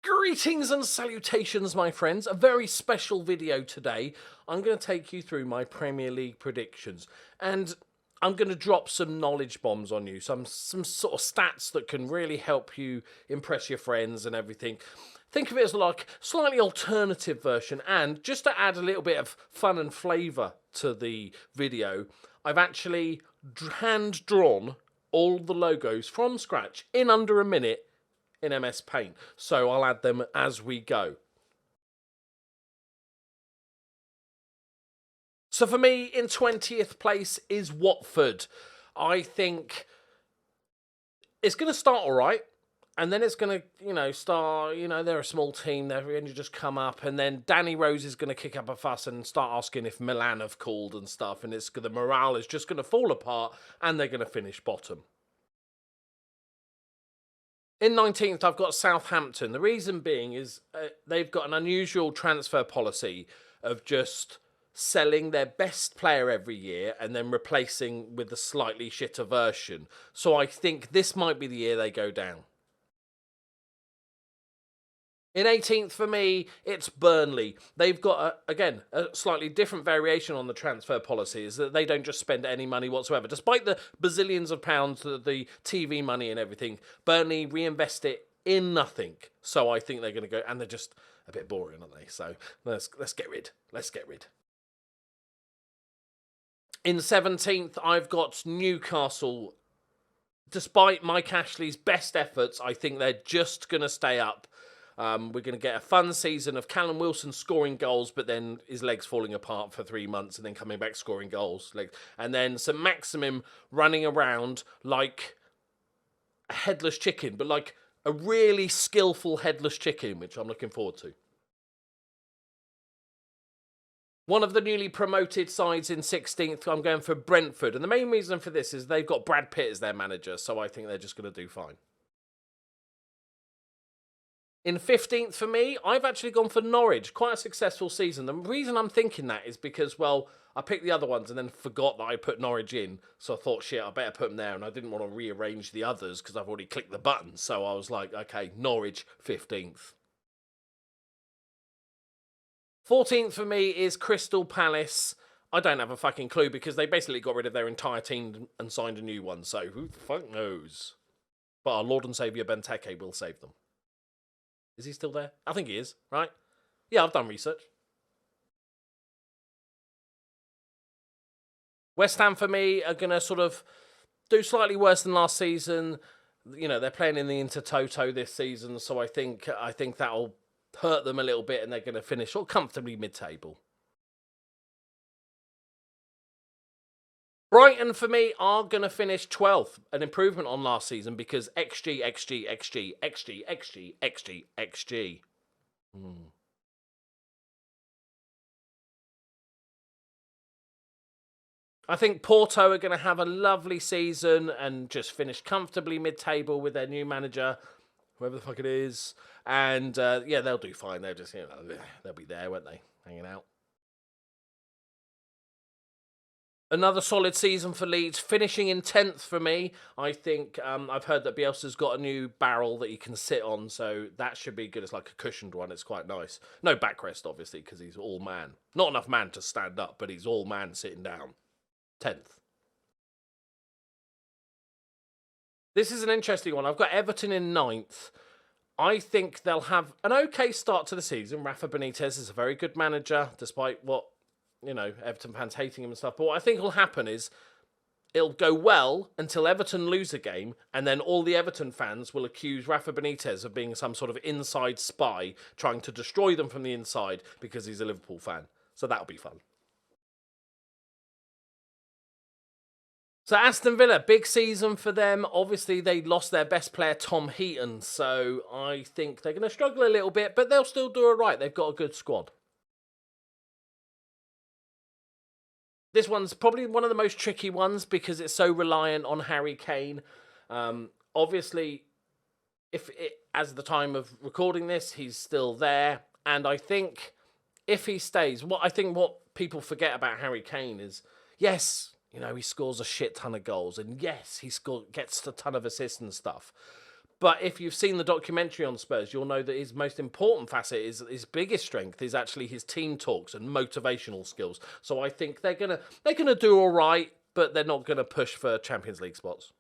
Greetings and salutations, my friends. A very special video today. I'm going to take you through my Premier League predictions. And I'm going to drop some knowledge bombs on you. Some sort of stats that can really help you impress your friends and everything. Think of it as like a slightly alternative version. And just to add a little bit of fun and flavour to the video, I've actually hand-drawn all the logos from scratch in under a minute in MS Paint, so I'll add them as we go. So for me, in 20th place is Watford. I think it's going to start all right, and then it's going to, start, they're a small team, they've only just come up, and then Danny Rose is going to kick up a fuss and start asking if Milan have called and stuff, and the morale is just going to fall apart, and they're going to finish bottom. In 19th, I've got Southampton. The reason being is they've got an unusual transfer policy of just selling their best player every year and then replacing with a slightly shitter version. So I think this might be the year they go down. In 18th, for me, it's Burnley. They've got, again, a slightly different variation on the transfer policy, is that they don't just spend any money whatsoever. Despite the bazillions of pounds, the TV money and everything, Burnley reinvest it in nothing. So I think they're going to go, and they're just a bit boring, aren't they? So let's get rid. Let's get rid. In 17th, I've got Newcastle. Despite Mike Ashley's best efforts, I think they're just going to stay up. We're going to get a fun season of Callum Wilson scoring goals, but then his legs falling apart for 3 months and then coming back scoring goals. And then some Maximum running around like a headless chicken, but like a really skillful headless chicken, which I'm looking forward to. One of the newly promoted sides in 16th, I'm going for Brentford. And the main reason for this is they've got Brad Pitt as their manager, so I think they're just going to do fine. In 15th for me, I've actually gone for Norwich. Quite a successful season. The reason I'm thinking that is because, well, I picked the other ones and then forgot that I put Norwich in. So I thought, shit, I better put them there. And I didn't want to rearrange the others because I've already clicked the button. So I was like, okay, Norwich, 15th. 14th for me is Crystal Palace. I don't have a fucking clue because they basically got rid of their entire team and signed a new one. So who the fuck knows? But our Lord and Saviour Benteke will save them. Is he still there? I think he is, right? Yeah, I've done research. West Ham, for me, are going to sort of do slightly worse than last season. They're playing in the Intertoto this season, so I think that'll hurt them a little bit, and they're going to finish comfortably mid-table. Brighton, for me, are going to finish 12th, an improvement on last season because XG. I think Porto are going to have a lovely season and just finish comfortably mid-table with their new manager, whoever the fuck it is. And, yeah, they'll do fine. They'll just, they'll be there, won't they? Hanging out. Another solid season for Leeds, finishing in 10th for me. I think I've heard that Bielsa's got a new barrel that he can sit on, so that should be good. It's like a cushioned one. It's quite nice. No backrest, obviously, because he's all man. Not enough man to stand up, but he's all man sitting down. 10th. This is an interesting one. I've got Everton in 9th. I think they'll have an okay start to the season. Rafa Benitez is a very good manager, despite what Everton fans hating him and stuff. But what I think will happen is it'll go well until Everton lose a game, and then all the Everton fans will accuse Rafa Benitez of being some sort of inside spy trying to destroy them from the inside because he's a Liverpool fan. So that'll be fun. So Aston Villa, big season for them. Obviously, they lost their best player, Tom Heaton. So I think they're going to struggle a little bit, but they'll still do it right. They've got a good squad. This one's probably one of the most tricky ones because it's so reliant on Harry Kane. Obviously, as the time of recording this, he's still there. And I think if he stays, what people forget about Harry Kane is, yes, he scores a shit ton of goals. And yes, he gets a ton of assists and stuff. But if you've seen the documentary on Spurs, you'll know that his most important facet is his biggest strength is actually his team talks and motivational skills. So I think they're gonna do all right, but they're not gonna push for Champions League spots.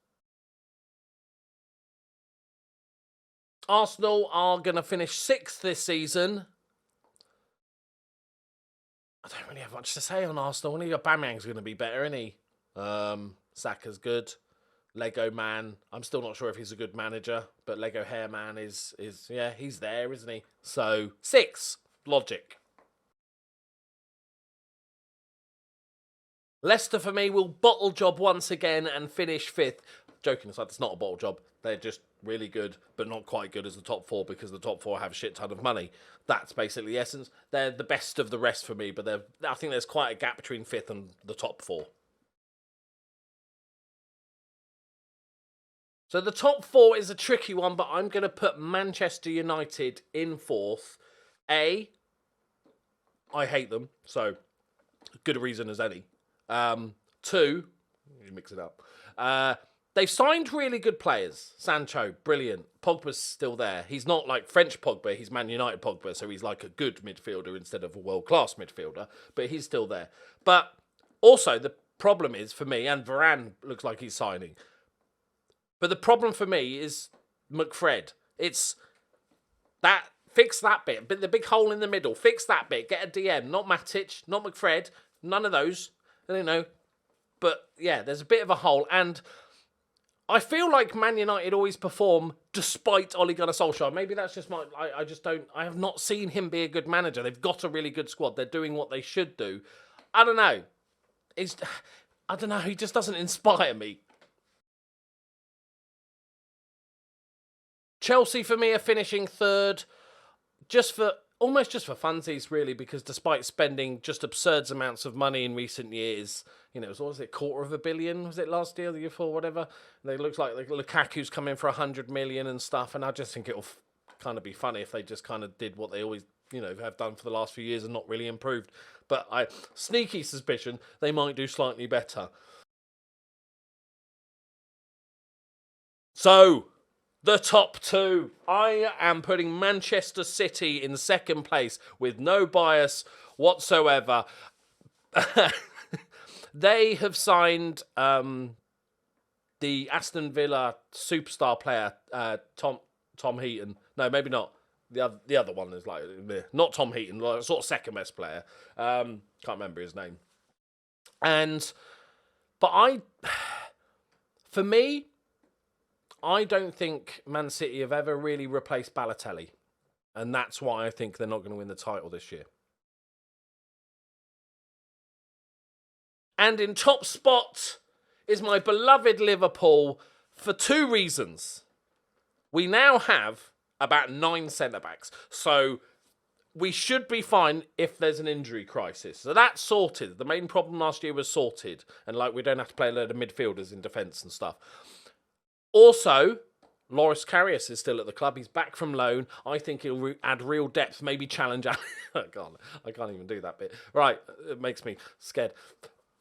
Arsenal are gonna finish 6th this season. I don't really have much to say on Arsenal. Aubameyang's gonna be better, isn't he? Saka's good. Lego Man, I'm still not sure if he's a good manager, but Lego Hair Man is yeah, he's there, isn't he? So 6, logic. Leicester for me will bottle job once again and finish 5th. Joking aside, it's not a bottle job. They're just really good, but not quite good as the top 4 because the top 4 have a shit ton of money. That's basically the essence. They're the best of the rest for me, but I think there's quite a gap between 5th and the top 4. So the top 4 is a tricky one, but I'm going to put Manchester United in 4th. I hate them, so good a reason as any. 2, you mix it up. They've signed really good players. Sancho, brilliant. Pogba's still there. He's not like French Pogba, he's Man United Pogba, so he's like a good midfielder instead of a world-class midfielder, but he's still there. But also, the problem is, for me, and Varane looks like he's signing, but the problem for me is McFred. It's that, fix that bit. But the big hole in the middle, fix that bit. Get a DM, not Matic, not McFred, none of those. I don't know. But yeah, there's a bit of a hole. And I feel like Man United always perform despite Ole Gunnar Solskjaer. Maybe that's just I have not seen him be a good manager. They've got a really good squad. They're doing what they should do. I don't know. He just doesn't inspire me. Chelsea, for me, are finishing 3rd, almost just for funsies, really, because despite spending just absurd amounts of money in recent years, what was it, $250 million, was it last year, the year before, whatever? They look like Lukaku's come in for 100 million and stuff, and I just think it'll kind of be funny if they just kind of did what they always, have done for the last few years and not really improved. But sneaky suspicion they might do slightly better. So, the top 2. I am putting Manchester City in 2nd place with no bias whatsoever. They have signed the Aston Villa superstar player, Tom Heaton. No, maybe not. The other one is like, not Tom Heaton, like sort of second best player. Can't remember his name. For me, I don't think Man City have ever really replaced Balotelli. And that's why I think they're not going to win the title this year. And in top spot is my beloved Liverpool for 2 reasons. We now have about 9 centre-backs. So we should be fine if there's an injury crisis. So that's sorted. The main problem last year was sorted. And we don't have to play a load of midfielders in defence and stuff. Also, Loris Karius is still at the club. He's back from loan. I think he'll add real depth, maybe challenge. I can't even do that bit. Right, it makes me scared.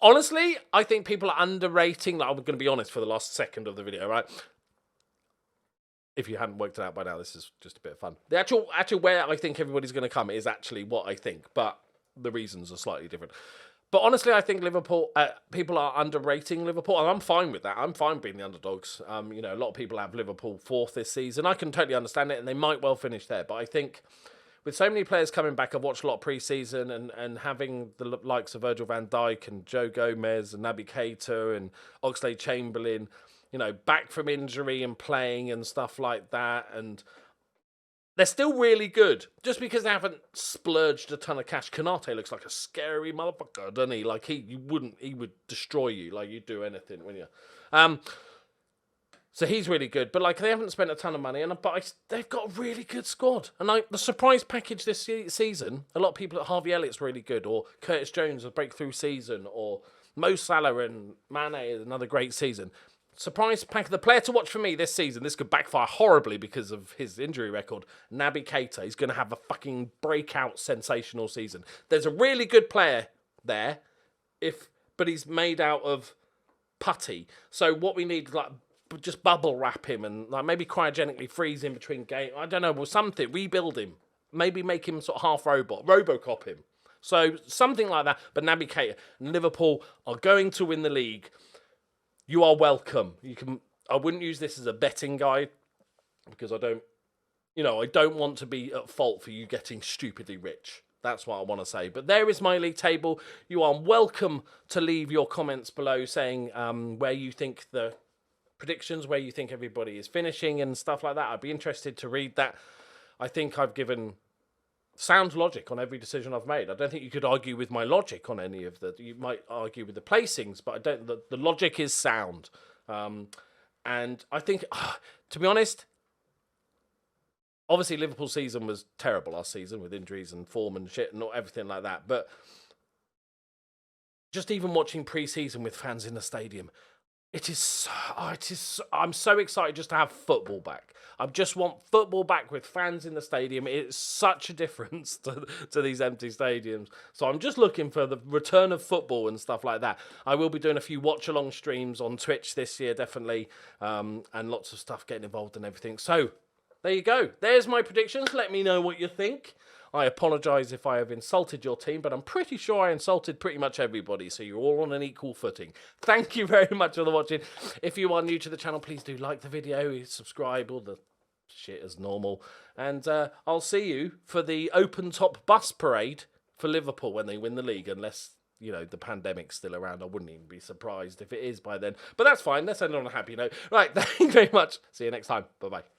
Honestly, I think people are underrating. I'm going to be honest for the last second of the video, right? If you hadn't worked it out by now, this is just a bit of fun. The actual where I think everybody's going to come is actually what I think, but the reasons are slightly different. But honestly, I think Liverpool, people are underrating Liverpool, and I'm fine with that. I'm fine being the underdogs. A lot of people have Liverpool 4th this season. I can totally understand it, and they might well finish there. But I think with so many players coming back, I've watched a lot of pre-season, and having the likes of Virgil van Dijk and Joe Gomez and Naby Keita and Oxlade-Chamberlain, back from injury and playing and stuff like that, and they're still really good. Just because they haven't splurged a ton of cash. Konate looks like a scary motherfucker, doesn't he? Like, he would destroy you. Like, you'd do anything, wouldn't you? So he's really good. But, they haven't spent a ton of money. But they've got a really good squad. And, the surprise package this season, a lot of people at Harvey Elliott's really good. Or Curtis Jones, a breakthrough season. Or Mo Salah and Mane, another great season. Surprise pack. The player to watch for me this season, this could backfire horribly because of his injury record, Naby Keita. He's going to have a fucking breakout sensational season. There's a really good player there, but he's made out of putty. So what we need, just bubble wrap him and like maybe cryogenically freeze him between games. I don't know, or something. Rebuild him. Maybe make him sort of half robot. Robocop him. So something like that. But Naby Keita and Liverpool are going to win the league. You are welcome. You can. I wouldn't use this as a betting guide because I don't want to be at fault for you getting stupidly rich. That's what I want to say. But there is my league table. You are welcome to leave your comments below saying where you think the predictions, where you think everybody is finishing and stuff like that. I'd be interested to read that. I think I've given sound logic on every decision I've made. I don't think you could argue with my logic on any of the... You might argue with the placings, but I don't. The logic is sound. And I think, to be honest... Obviously, Liverpool's season was terrible last season with injuries and form and shit and everything like that. But just even watching pre-season with fans in the stadium, I'm so excited just to have football back. I just want football back with fans in the stadium. It's such a difference to these empty stadiums. So I'm just looking for the return of football and stuff like that. I will be doing a few watch-along streams on Twitch this year, definitely, and lots of stuff getting involved and everything. So... there you go. There's my predictions. Let me know what you think. I apologise if I have insulted your team, but I'm pretty sure I insulted pretty much everybody, so you're all on an equal footing. Thank you very much for watching. If you are new to the channel, please do like the video, subscribe, all the shit as normal. And I'll see you for the open-top bus parade for Liverpool when they win the league, unless, you know, the pandemic's still around. I wouldn't even be surprised if it is by then. But that's fine. Let's end on a happy note. Right, thank you very much. See you next time. Bye-bye.